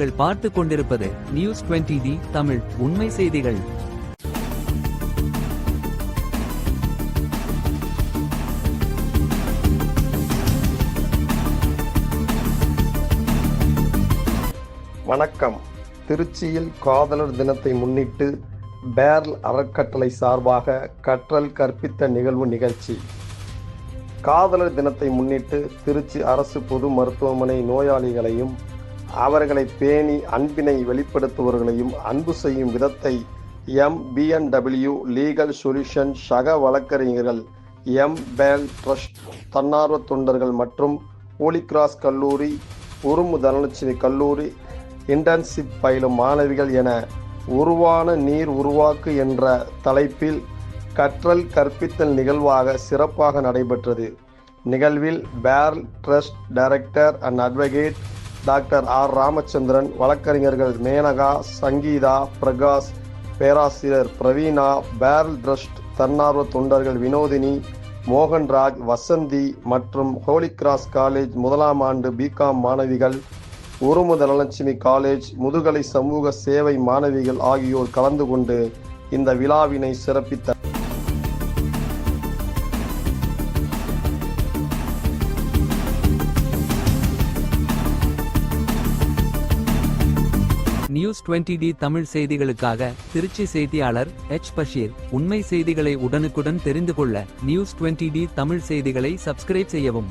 நீங்கள் பார்த்து கொண்டிருப்பது நியூஸ் 20D தமிழ் உண்மை செய்திகள். வணக்கம். திருச்சியில் காதலர் தினத்தை முன்னிட்டு பேர்ல் அறக்கட்டளை சார்பாக கற்றல் கற்பித்த நிகழ்ச்சி. காதலர் தினத்தை முன்னிட்டு திருச்சி அரசு பொது மருத்துவமனை நோயாளிகளையும் அவர்களை பேணி அன்பினை வெளிப்படுத்துபவர்களையும் அன்பு செய்யும் விதத்தை MBNW லீகல் சொல்யூஷன் சக வழக்கறிஞர்கள், பேர்ல் ட்ரஸ்ட், தன்னார்வ தொண்டர்கள் மற்றும் ஹோலி கிராஸ் கல்லூரி, உருமு தனலட்சுமி கல்லூரி, இன்டர்ன்ஷிப் பயிலும் மாணவிகள் என உருவான நீர் உருவாக்கு என்ற தலைப்பில் கற்றல் கற்பித்தல் நிகழ்வாக சிறப்பாக நடைபெற்றது. நிகழ்வில் pearl trust director and advocate doctor R. Ramachandran, வழக்கறிஞர்கள் மேனகா, சங்கீதா, பிரகாஷ், பேராசிரியர் பிரவீனா, பேர்ல் ட்ரஸ்ட் தன்னார்வ தொண்டர்கள் வினோதினி, மோகன்ராஜ், வசந்தி மற்றும் ஹோலி கிராஸ் காலேஜ் முதலாம் ஆண்டு BCom மாணவிகள், உருமு தனலட்சுமி காலேஜ் முதுகலை சமூக சேவை மாணவிகள் ஆகியோர் கலந்து கொண்டு இந்த விழாவினை சிறப்பித்தனர். நியூஸ் 20D தமிழ் செய்திகளுக்காக திருச்சி செய்தியாளர் H. பஷீர். உண்மை செய்திகளை உடனுக்குடன் தெரிந்து கொள்ள நியூஸ் 20D தமிழ் செய்திகளை சப்ஸ்கிரைப் செய்யவும்.